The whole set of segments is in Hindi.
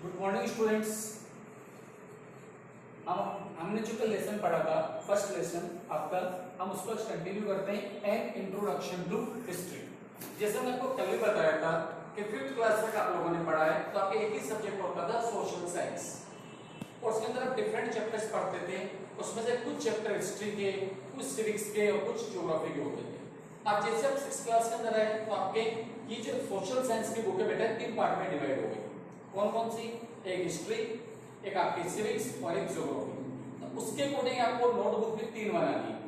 Good morning students. हमने जो कल लेसन पढ़ा था, फर्स्ट लेसन आपका, हम उसको आज कंटिन्यू करते हैं। An introduction to history. जैसे मैंने आपको कल ही बताया था कि 5th क्लास तक आप लोगों ने पढ़ा है, तो आपके एक ही सब्जेक्ट होता था सोशल साइंस, और उसके अंदर आप डिफरेंट चैप्टर्स पढ़ते थे। उसमें से कुछ चैप्टर हिस्ट्री के, कुछ सिविक्स के और कुछ ज्योग्राफी के होते थे। अब जैसे आप 6th क्लास के अंदर आए तो आपके ये जो सोशल साइंस की बुक है बेटा 3 पार्ट में डिवाइड हो गई। कौन कौन सी? एक हिस्ट्री, एक आपकी सिविक्स और एक ज्योग्राफी। तो उसके अकॉर्डिंग आपको नोटबुक भी 3 बनानी है।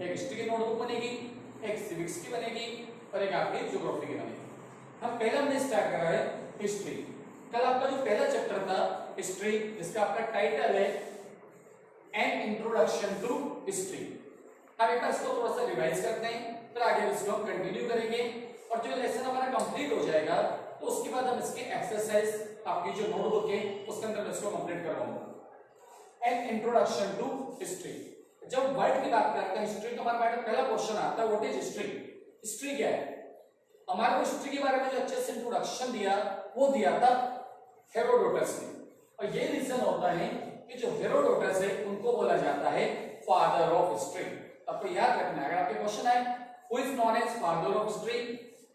एक हिस्ट्री की नोटबुक बनेगी, एक सिविक्स की बनेगी और एक आपकी ज्योग्राफी की बनेगी। हम पहले हमने स्टार्ट करा है हिस्ट्री। कल आपका जो पहला चैप्टर था हिस्ट्री, जिसका आपका टाइटल है एन इंट्रोडक्शन टू हिस्ट्री। हम एक बार इसको थोड़ा सा रिवाइज करते हैं, फिर आगे इसको हम कंटिन्यू करेंगे। और जो लेसन हमारा कंप्लीट हो जाएगा तो उसके बाद हम इसके एक्सरसाइज, आपकी जो नोटबुक है उसके अंदर इसको कंप्लीट करवाऊंगा। An introduction to history. जब वर्ड की बात करते हैं हिस्ट्री, तो हमारे माइंड में पहला क्वेश्चन आता है, व्हाट इज हिस्ट्री? हिस्ट्री क्या है? हमारे को हिस्ट्री के बारे में जो अच्छे से इंट्रोडक्शन दिया वो दिया था हेरोडोटस ने। और ये रीजन होता है कि जो हेरोडोटस है उनको बोला जाता है फादर ऑफ हिस्ट्री। आपको याद रखना है, अगर आपके क्वेश्चन आए who is known as father of history,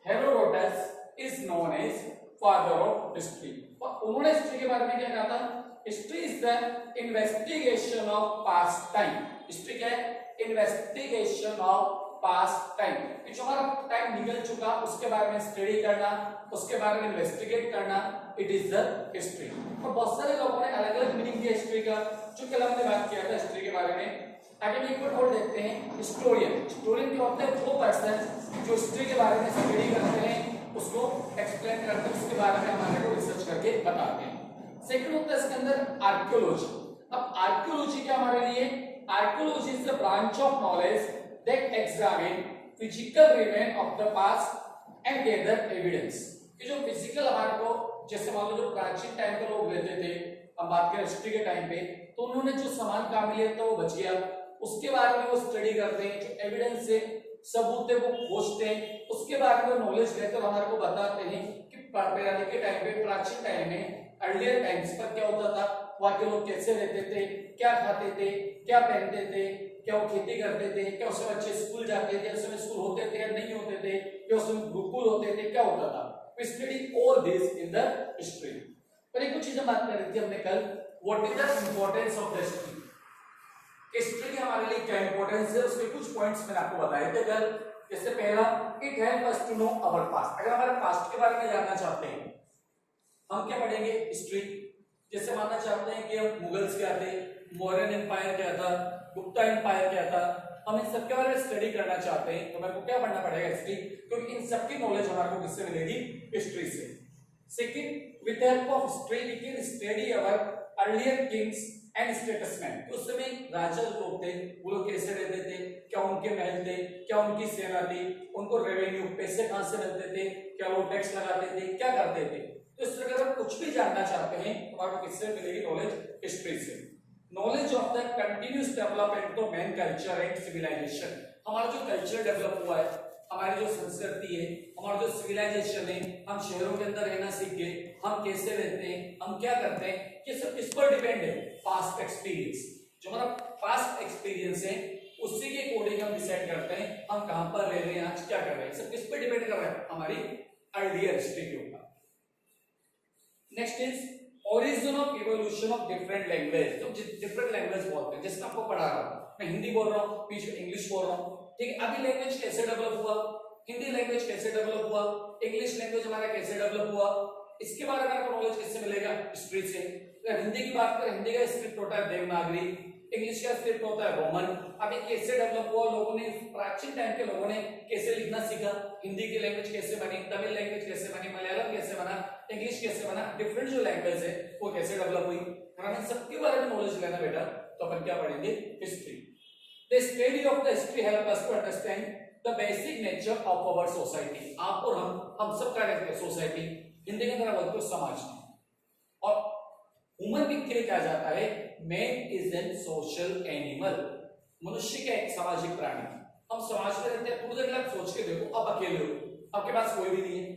Herodotus is known as father of history. और उन्होंने हिस्ट्री के बारे में क्या कहा था? History is the investigation of past time. History क्या है? Investigation of past time. जो हमारा टाइम निकल चुका उसके बारे में स्टडी करना, उसके बारे में इन्वेस्टिगेट करना, इट इज द हिस्ट्री। और बहुत सारे लोगों ने अलग अलग मीनिंग दिया हिस्ट्री का, जो कल हमने बात किया था हिस्ट्री के बारे में। आगे हम एक बार और देखते हैं हिस्टोरियन। हिस्टोरियन क्या होते हैं? वो पर्सन जो हिस्ट्री के बारे में स्टडी करते हैं, उसको एक्सप्लेन करते हैं, उसके बारे में हमारे को रिसर्च करके बताते हैं। सेकंड होता है इसके अंदर आर्कियोलॉजी। अब आर्कियोलॉजी क्या हमारे लिए? Archaeology is the branch of knowledge that examine physical remain of the past and gather evidence। कि जो फिजिकल हमारे को, जैसे मान लो जो प्राचीन टाइम के लोग रहते थे, हम बात करें हिस्ट्री के टाइम पे, तो उन्होंने जो सामान काम में लिया था वो बच गया, उसके बारे में वो स्टडी करते हैं, जो एविडेंस है, सबूत है, वो खोजते हैं, उसके बारे में नॉलेज लेते और हमारे को बताते हैं कि पहले के टाइम पे, प्राचीन टाइम में, अर्लियर टाइम्स पर क्या होता था, वहां के लोग कैसे रहते थे, क्या खाते थे, क्या पहनते थे, क्या वो खेती करते थे, क्या उस समय बच्चे स्कूल जाते थे, उस समय स्कूल होते थे या नहीं होते थे, क्या उस समय गुरुकुल होते थे, क्या होता था। We study all this in the history। पर एक कुछ चीजें बात कर रही थी हमने कल, what is the importance of the history? History की हमारे लिए क्या इंपॉर्टेंस है, उसके कुछ पॉइंट्स मैंने आपको बताए थे कल। जैसे पहला, it help us to know our past. अगर हमारे पास्ट के बारे में जानना चाहते हैं, हम क्या पढ़ेंगे? हिस्ट्री। जैसे मानना चाहते हैं कि हम मुगल्स क्या थे, मौर्यन एम्पायर क्या था, गुप्ता एम्पायर क्या था, हम इन सब के बारे में स्टडी करना चाहते हैं, तो हमें को क्या पढ़ना पड़ेगा? हिस्ट्री। क्योंकि इन सब की नॉलेज हमारे को किससे मिलेगी? हिस्ट्री से। Second, with the help of history we can study our earlier kings and statesman. उस समय राजा लोग थे, वो लोग कैसे रहते थे, क्या उनके महल थे, क्या उनकी सेना थी, उनको रेवेन्यू पैसे कहां से मिलते थे, क्या वो टैक्स लगाते थे, क्या करते थे। तो इस तरह अगर कुछ भी जानना चाहते हैं तो हमारे को किससे मिलेगी नॉलेज? हिस्ट्री से। Knowledge of the continuous development of man culture and civilisation. हमारा जो कल्चर डेवलप हुआ है, हमारी जो संस्कृति है, हमारा जो सिविलाइजेशन है, हम शहरों के अंदर रहना सीख गए, हम कैसे रहते हैं, हम क्या करते हैं, ये सब किस पर डिपेंड है? Past experience. जो हमारा पास्ट एक्सपीरियंस है उसी के अकॉर्डिंग हम डिसाइड करते हैं हम कहां पर रह रहे हैं, आज क्या कर रहे हैं। सब किस पर डिपेंड कर रहा है? हमारी अर्लियर हिस्ट्री के ऊपर। Next is origin of evolution of different language. तो डिफरेंट लैंग्वेज बोलते हैं, जैसे आपको पढ़ा रहा हूं, मैं हिंदी बोल रहा हूं, बीच में इंग्लिश बोल रहा हूं, ठीक है। अभी लैंग्वेज कैसे डेवलप हुआ, हिंदी लैंग्वेज कैसे डेवलप हुआ, इंग्लिश लैंग्वेज हमारा कैसे डेवलप हुआ, इसके बारे में आपको नॉलेज किससे मिलेगा? हिस्ट्री से। अगर हिंदी की बात करें, हिंदी का स्क्रिप्ट होता है देवनागरी, इंग्लिश का स्क्रिप्ट होता है रोमन। अभी कैसे डेवलप हुआ, लोगों ने, प्राचीन टाइम के लोगों ने कैसे लिखना सीखा, हिंदी की लैंग्वेज कैसे बनी, तमिल लैंग्वेज कैसे बनी, मलयालम कैसे बना, इंग्लिश कैसे बना, डिफरेंट जो लैंग्वेज है वो कैसे डेवलप हुई, हमें सबके बारे में नॉलेज लेना बेटा, तो अपन क्या पढ़ेंगे? History. The study of the history help us to understand the basic nature of our society. आप और हम सब क्या कहते हैं? सोसाइटी। हिंदी के अंदर बोलते हो समाज। और ह्यूमन बीइंग के लिए कहा जाता है man is an social animal. मनुष्य क्या एक सामाजिक प्राणी। हम समाज में रहते हैं, थोड़ी देर आप सोच के देखो, आप अकेले हो, आपके पास कोई भी नहीं है,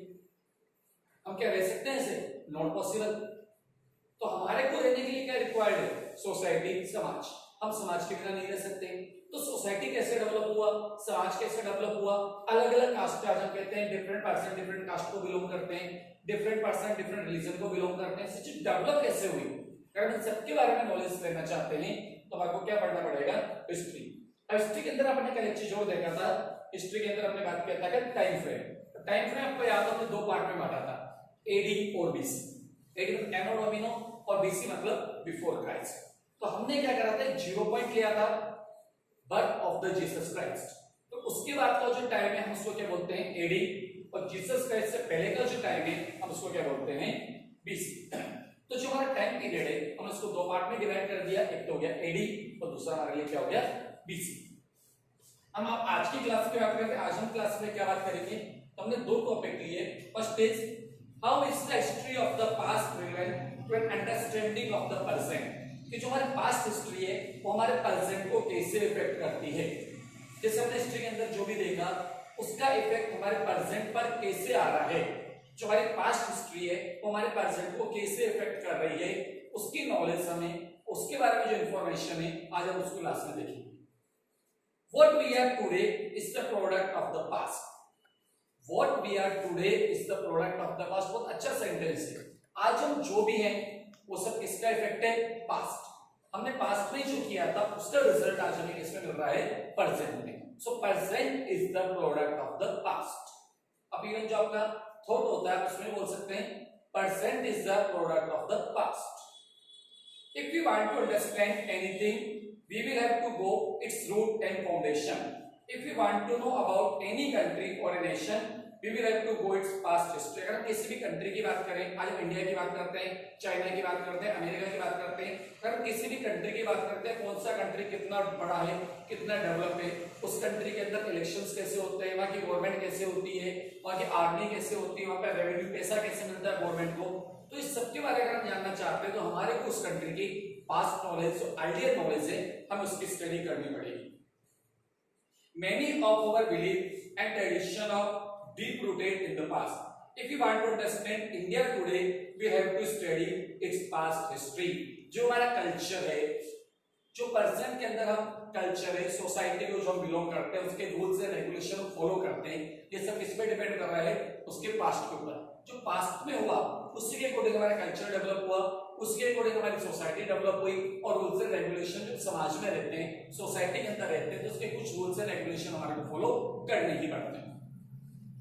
हम क्या रह सकते हैं ऐसे? Not possible. तो हमारे को रहने के लिए क्या रिक्वायर्ड है? सोसाइटी, समाज। हम समाज के बिना नहीं रह सकते। तो सोसाइटी कैसे डेवलप हुआ, समाज कैसे डेवलप हुआ? अलग अलग कास्ट, आज हम कहते हैं डिफरेंट पर्सन डिफरेंट कास्ट को बिलोंग करते हैं, डिफरेंट पर्सन डिफरेंट रिलीजन को बिलोंग करते हैं। सिचुएशन डेवलप कैसे हुई, अगर हम सबके बारे में नॉलेज लेना चाहते हैं तो आपको क्या पढ़ना पड़ेगा? हिस्ट्री। हिस्ट्री के अंदर आपने कल एक चीज और देखा था, हिस्ट्री के अंदर हमने बात किया था कि टाइम फ्रेम। टाइम फ्रेम आपको याद हो तो दो पार्ट में बांटा था, एडी और बीसी। एडी मतलब एनो डोमिनो और बीसी मतलब बिफोर क्राइस्ट। तो हमने क्या करा था, 0 पॉइंट लिया था, birth of the Jesus Christ. तो उसके बाद का जो टाइम है हम उसको क्या बोलते हैं? एडी। और जीसस क्राइस्ट से पहले का जो टाइम है हम उसको क्या बोलते हैं? बीसी। तो जो हमारा टाइम पीरियड है हम उसको दो पार्ट में डिवाइड कर दिया, एक तो हो गया एडी और दूसरा हमारे लिए क्या हो गया? बीसी। हम आप आज की क्लास की बात करते हैं। आज हम क्लास में क्या बात करेंगे? तो हमने दो टॉपिक लिए। First is how is the history of the past related to an understanding of the present, कि जो हमारी पास्ट हिस्ट्री है वो हमारे प्रेजेंट को कैसे इफेक्ट करती है। जैसे हमने हिस्ट्री के अंदर जो भी देखा उसका इफेक्ट हमारे प्रेजेंट पर कैसे आ रहा है। जो हमारी पास्ट हिस्ट्री है वो हमारे प्रेजेंट को कैसे इफेक्ट कर रही है, उसकी नॉलेज हमें, उसके बारे में जो इंफॉर्मेशन है आज हम उसको क्लास में देखेंगे। What we are today is the product of the past. What we are today is the product of the past. बहुत अच्छा सेंटेंस है। आज हम जो भी हैं वो सब किसका इफेक्ट है? पास्ट। हमने पास्ट में जो किया था उसका रिजल्ट आज हमें किसमें मिल रहा है? प्रेजेंट में। So present is the product of the past. अब इवन जो आपका थॉट होता है उसमें बोल सकते हैं present is the product of the past. If you want to understand anything we will have to go its root and foundation. If we want to know about any country or a nation, we will have to go its past history. अगर हम किसी भी कंट्री की बात करें, आज हम इंडिया की बात करते हैं, चाइना की बात करते हैं, अमेरिका की बात करते हैं, अगर किसी भी कंट्री की बात करते हैं, कौन सा कंट्री कितना बड़ा है, कितना डेवलप है, उस कंट्री के अंदर इलेक्शंस कैसे होते हैं, वहाँ की गवर्नमेंट कैसे होती है, वहाँ की आर्मी कैसे होती है, वहाँ पे रेवेन्यू पैसा कैसे मिलता है गवर्नमेंट को, तो इस सब के बारे में अगर हम जानना चाहते हैं तो हमारे को उस कंट्री की पास्ट नॉलेज, जो आइडियल नॉलेज है, हम उसकी स्टडी करनी पड़ेगी। Many of our beliefs and tradition are deep rooted in the past. If you want to understand India today, we have to study its past history. जो हमारा कल्चर है, जो प्रेजेंट के अंदर हम कल्चर है, सोसाइटी को जो हम बिलोंग करते हैं, उसके रूल्स एंड रेगुलेशन फॉलो करते हैं, ये सब किस पे डिपेंड कर रहा है? उसके पास्ट के ऊपर। जो पास्ट में हुआ उसी के अकॉर्डिंग हमारा कल्चर डेवलप हुआ, उसके अकॉर्डिंग हमारी सोसाइटी डेवलप हुई, और रूल्स एंड रेगुलेशन जो समाज में रहते हैं, सोसाइटी के अंदर रहते हैं, तो उसके कुछ रूल्स एंड रेगुलेशन हमारे को फॉलो करने ही पड़ते हैं।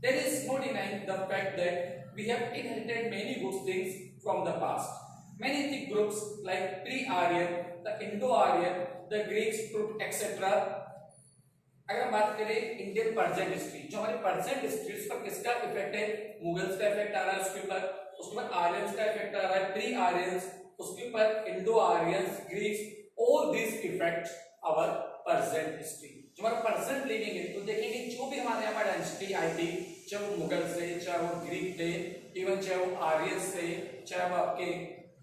There is no denying the fact that we have inherited many good things from the past. Many ethnic groups like pre-Aryan, the Indo-Aryan, the Greeks, etc. अगर हम बात करें इंडियन प्रेजेंट हिस्ट्री, जो हमारी प्रेजेंट हिस्ट्री उस पर किसका इफेक्ट है? मुगल्स का इफेक्ट आ रहा है उसके ऊपर, उसके बाद आर्यंस का इफेक्ट आ रहा है, प्री आर्यंस, उसके ऊपर Indo Aryans, Greeks, all this effect our present history. जो हमारा प्रेजेंट लेंगे तो देखेंगे जो भी हमारे यहाँ पर डायनेस्टी आई थी, चाहे वो मुगल से, चाहे वो ग्रीक थे, इवन चाहे वो आर्यंस थे, चाहे वो आपके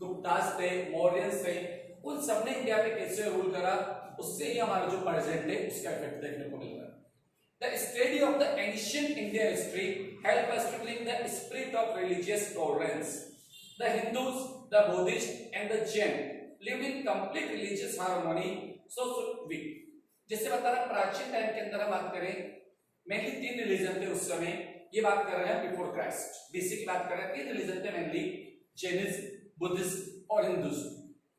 गुप्तास थे, मौर्यंस थे, उन सबने इंडिया पे कैसे रूल करा, उससे ही हमारा जो प्रेजेंट है उसका इफेक्ट देखने को मिल रहा है। The study of the ancient Indian history help us to bring the spirit of religious tolerance. The Hindus, the Buddhists, and the Jain lived in complete religious harmony. So should we. जैसे बता रहा प्राचीन टाइम के अंदर हम बात करें, मेनली 3 रिलीजन थे उस समय, ये बात कर रहे हैं बिफोर क्राइस्ट, बीसी की बात कर रहे हैं। 3 रिलीजन थे मेनली, जैनिज्म, बुद्धिज्म और हिंदुइज्म।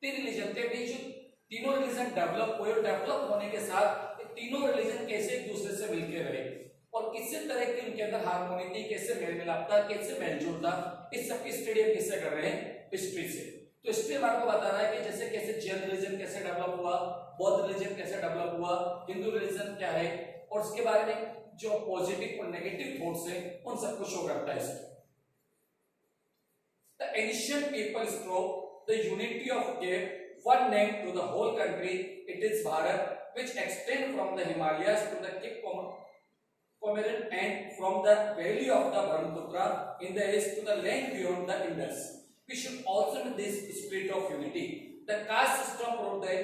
3 रिलीजन थे। जो तीनों रिलीजन डेवलप हुए, और डेवलप होने के साथ तीनों रिलीजन कैसे एक दूसरे से मिलकर रहे और किसी तरह की उनके अंदर हार्मोनी थी, कैसे मेल मिलाप था, कैसे मेलजोल था, इस सब की स्टडी हम किससे कर रहे हैं? हिस्ट्री से। तो हिस्ट्री आपको बता रहा है कि जैसे कैसे जैन रिलीजन कैसे डेवलप हुआ, बौद्ध रिलीजन कैसे डेवलप हुआ, हिंदू रिलीजन क्या है, और उसके बारे में जो पॉजिटिव और नेगेटिव थॉट्स है उन सबको शो करता है। The ancient people strove the unity of gap one name to the whole country. It is Bharat, which extend from the Himalayas to the Cape Comorin and from the valley of the Brahmaputra in the east to the land beyond the Indus. We should also know this spirit of unity. The caste system proved that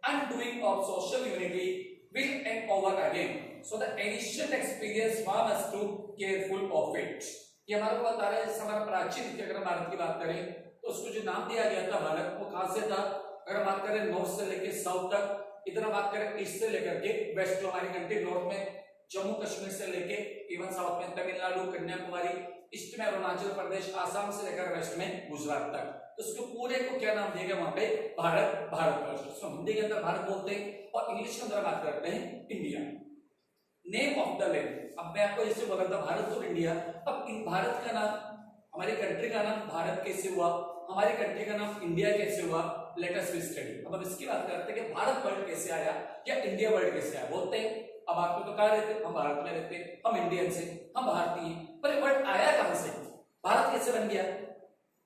undoing of social unity will end over again. So the ancient experience warn us to careful of it. ये हमारे को बता रहा है, जैसे हमारा प्राचीन, अगर भारत की बात करें तो उसको जो नाम दिया गया था भारत, वो कहां से था? अगर बात करें नॉर्थ से लेके साउथ तक, इधर बात करें ईस्ट से लेकर के वेस्ट, जो हमारी कंट्री नॉर्थ में जम्मू कश्मीर से लेके इवन साउथ में तमिलनाडु, कन्याकुमारी, ईस्ट में अरुणाचल प्रदेश, आसाम से लेकर वेस्ट में गुजरात तक, तो उसको पूरे को क्या नाम दिया गया वहां पे? भारत, भारतवर्ष। उसको हिंदी के अंदर भारत बोलते हैं और इंग्लिश के अंदर बात करते हैं India. Name of the land, अब मैं आपको जैसे बोला था भारत और इंडिया, अब इन भारत का नाम, हमारी कंट्री का नाम भारत कैसे हुआ, हमारी कंट्री का नाम इंडिया कैसे हुआ, लेट अस स्टडी। अब हम इसकी बात करते हैं कि भारत वर्ल्ड कैसे आया या इंडिया वर्ल्ड कैसे आया। बोलते हैं अब आपको तो कहा रहते, हम भारत में रहते हैं, हम इंडियन से, हम भारतीय, पर ये वर्ड आया कहां से? भारत कैसे बन गया?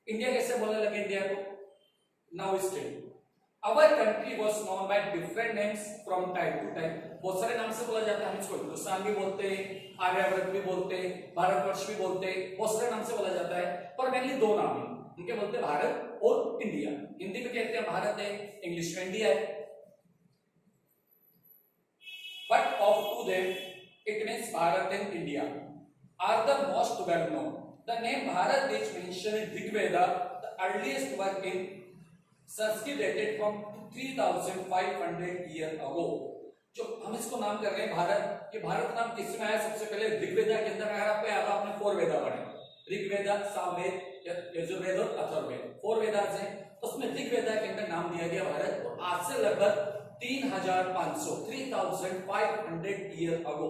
इंडिया कैसे बोलने लगे इंडिया को? Now study. Our country was known by different names from time to time. बहुत सारे नाम से बोला जाता है, हम इसको हिंदुस्तान भी बोलते हैं, आर्यवर्त भी बोलते हैं, भारतवर्ष भी बोलते हैं, बहुत सारे नाम से बोला जाता है, पर मेनली दो नाम है उनके, बोलते हैं भारत और इंडिया। हिंदी में कहते हैं भारत है, इंग्लिश में इंडिया है। But of to them, it means Bharat and India are the most well known. The name Bharat is mentioned in Rig Veda, the earliest work in Sanskrit dated from 3500 years ago. जो हम इसको नाम कर रहे हैं भारत, ये भारत नाम किसमें आया? सबसे पहले ऋग्वेदा के अंदर आया। आपको याद, आपने 4 वेदा पढ़े, ऋग्वेदा, सामवेद, यजुर्वेद और अथर्ववेद, 4 वेदास हैं, उसमें ऋग्वेदा के अंदर नाम दिया गया भारत। और आज से लगभग 3500 years ago.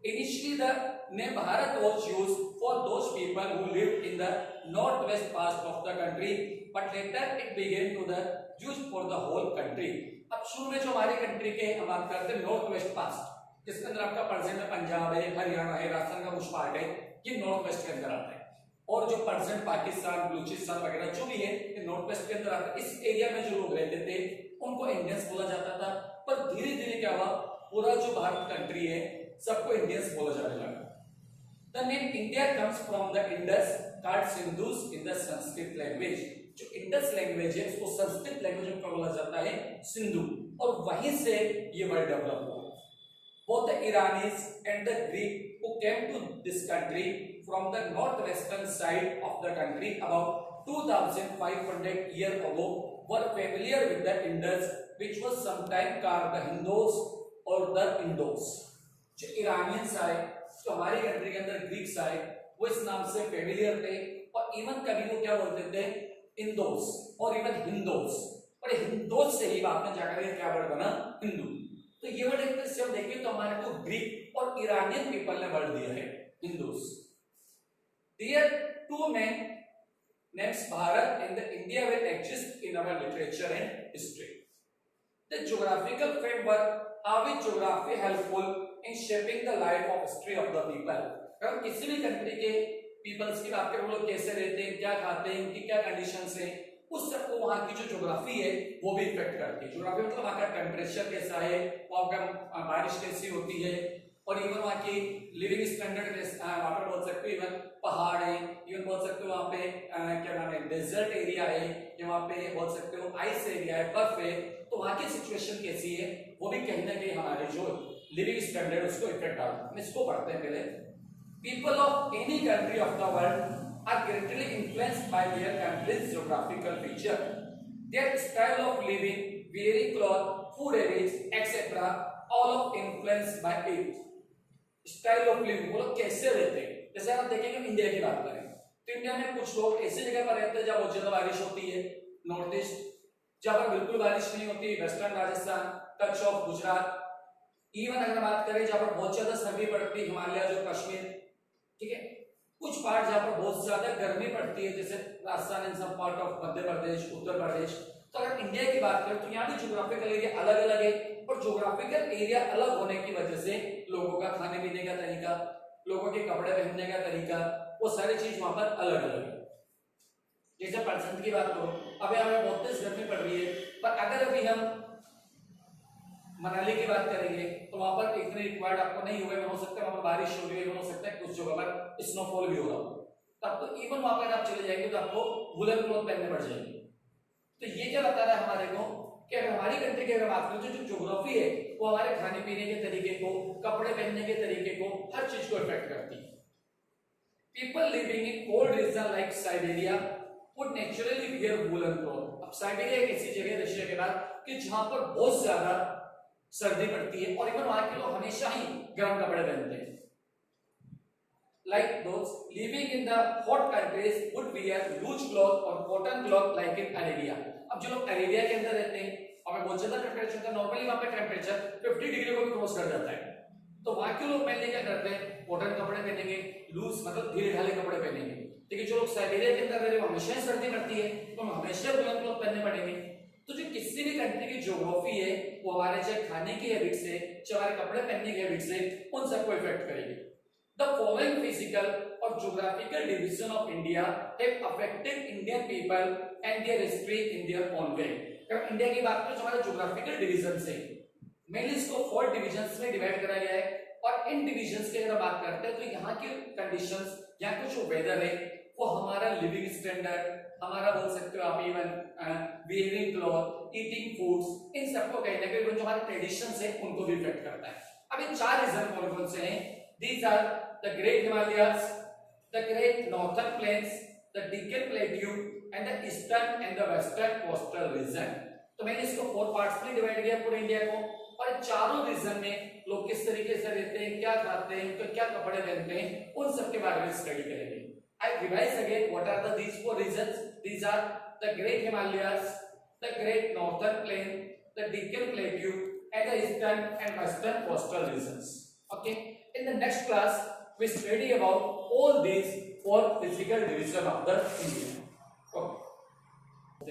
Initially the name Bharat was used for those people who lived in the northwest part of the country, but later it began to the used for the whole country. अब शुरू में जो हमारी कंट्री के हम बात करते हैं नॉर्थ वेस्ट पास्ट, जिसके अंदर आपका प्रेजेंट में पंजाब है, हरियाणा है, राजस्थान का कुछ पार्ट है, ये नॉर्थ वेस्ट के अंदर आता है। और जो प्रेजेंट पाकिस्तान, बलूचिस्तान वगैरह जो भी है, ये नॉर्थ वेस्ट के अंदर आता है। इस एरिया में जो लोग रहते थे उनको इंडियंस बोला जाता था, पर धीरे धीरे क्या हुआ, पूरा जो भारत कंट्री है सबको इंडियंस बोला जाने लगा। The name India comes from the Indus called Sindhus in the Sanskrit language. जो इंडस लैंग्वेज है उसको संस्कृत लैंग्वेज में बोला जाता है सिंधु, और वहीं से ये वर्ड डेवलप हुआ। Both the Iranis and the Greek who came to this country from the northwestern side of the country about 2500 years ago were familiar with the Indus, which was sometimes called the Hindus or the Indos. जो इरानियंस आए, जो हमारी कंट्री के अंदर ग्रीक्स आए, वो इस नाम से फेमिलियर थे, और इवन कभी वो क्या बोलते थे? इंदोस और इवन हिंदोस, और हिंदोस से ही बाद में जाकर क्या वर्ड बना? हिंदू। तो ये वर्ड एक तरह से हम देखें तो हमारे को ग्रीक और इरानियन पीपल ने वर्ड दिया है Hindus. There two main names Bharat and the India will exist in our literature and history. The geographical framework, how is geography helpful in shaping the life of history of the people? अगर किसी भी कंट्री के पीपल्स की बात करें, वो लोग कैसे रहते हैं, क्या खाते हैं, उनकी क्या कंडीशंस हैं, उस सबको वहाँ की जो ज्योग्राफी है वो भी इफेक्ट करती है। ज्योग्राफी मतलब वहाँ का टेम्परेचर कैसा है, वहाँ का बारिश कैसी होती है, और इवन वहाँ की लिविंग स्टैंडर्ड कैसा है, वहाँ पर बोल सकते हो इवन पहाड़ है, इवन बोल सकते हो वहाँ पे क्या नाम है डेजर्ट एरिया है, या वहाँ पे बोल सकते हो आइस एरिया है, बर्फ है, तो वहाँ की सिचुएशन कैसी है वो भी कहीं ना कहीं हमारे जो लिविंग स्टैंडर्ड उसको इफेक्ट डालता है। हम इसको पढ़ते हैं पहले। People of any country of the world are greatly influenced by their country's geographical feature. Their style of living, wearing clothes, food habits, etc. all of influenced by it. Style of living, वो लोग कैसे रहते हैं? जैसे आप देखेंगे इंडिया की बात करें तो इंडिया में कुछ लोग ऐसी जगह पर रहते हैं जहाँ बहुत ज्यादा बारिश होती है, नॉर्थ ईस्ट, जहाँ पर बिल्कुल बारिश नहीं होती, western Rajasthan, Kutch of Gujarat, even अगर बात करें जहाँ पर बहुत ज्यादा सर्दी पड़ती है, हिमालय जो कश्मीर, ठीक है, कुछ पार्ट जहाँ पर बहुत ज्यादा गर्मी पड़ती है जैसे Rajasthan and some part of Madhya Pradesh, Uttar Pradesh. तो अगर इंडिया की बात करें तो यहाँ भी ज्योग्राफिकल एरिया अलग अलग है, और ज्योग्राफिकल एरिया अलग होने की वजह से लोगों का खाने पीने का तरीका, लोगों के कपड़े पहनने का तरीका, वो सारी चीज वहां पर अलग अलग है। जैसे परसेंट की बात करो, अभी हमें बहुत तेज गर्मी पड़ रही है, पर अगर अभी हम मनाली की बात करेंगे तो वहां पर इतने रिक्वायर्ड आपको नहीं होगा, हो सकता है वहां पर बारिश हो रही है, हो सकता है कुछ जगह पर स्नोफॉल भी हो रहा हो, तब तो इवन वहां पर आप चले जाएंगे तो आपको वुलन क्लॉथ पहनने पड़ जाएंगे। तो ये क्या बता रहा है हमारे को कि अगर हमारी कंट्री की अगर बात करें तो जो ज्योग्राफी है वो हमारे खाने पीने के तरीके को, कपड़े पहनने के तरीके को, हर चीज को इफेक्ट करती है। People living in cold region like Siberia, would naturally wear woolen cloth। अब साइबेरिया एक ऐसी जगह है रशिया के बाद कि जहां पर बहुत ज्यादा सर्दी पड़ती है और इवन वहां के लोग हमेशा ही गर्म कपड़े पहनते हैं। Like those living in the hot countries would wear loose cloth or cotton cloth like in Arabia। अब जो लोग अरेबिया के अंदर रहते हैं और बहुत ज्यादा टेम्परेचर होता है, नॉर्मली वहां पे टेम्परेचर 50 डिग्री को भी क्रॉस कर जाता है, तो वहां के लोग पहले क्या करते हैं, कॉटन कपड़े पहनेंगे, लूज मतलब ढीले ढाले कपड़े पहनेंगे। लेकिन जो लोग साइबेरिया के अंदर रह रहे हैं हमेशा सर्दी पड़ती है तो हमेशा वुलन क्लॉथ पहनने पड़ेंगे। तो जो किसी भी कंट्री की ज्योग्राफी है वो हमारे चाहे खाने की हैबिट से चाहे हमारे कपड़े पहनने की हैबिट से उन सबको इफेक्ट करेगी। The following physical or geographical division of India have affected Indian people and their history in their own way। अगर इंडिया की बात करें तो हमारे ज्योग्राफिकल डिवीजन से मेनली इसको 4 डिविजन्स में डिवाइड करा गया है और इन डिविजन्स की अगर बात करते हैं तो यहाँ की कंडीशंस, यहाँ का जो वेदर है वो हमारा लिविंग स्टैंडर्ड, हमारा बोल सकते हो आप even wearing cloth, eating foods, इन सबको कहीं ना कहीं जो हमारे ट्रेडिशंस है उनको भी इफेक्ट करता है। अब इन 4 रीजन कौन कौन से हैं? These are the Great Himalayas, the Great Northern Plains, the Deccan Plateau, and the Eastern and the Western Coastal Region। तो मैंने इसको 4 पार्ट्स में डिवाइड किया पूरे इंडिया को, और चारों रीजन में लोग किस तरीके से रहते हैं, क्या खाते हैं, तो क्या कपड़े पहनते हैं, उन सब के बारे में स्टडी करेंगे। I revise again what are these 4 regions? These are the Great Himalayas, the Great Northern Plain, the Deccan Plateau, and the Eastern and Western Coastal Regions। Okay, in the next class we study about all these 4 physical division of the India। Okay.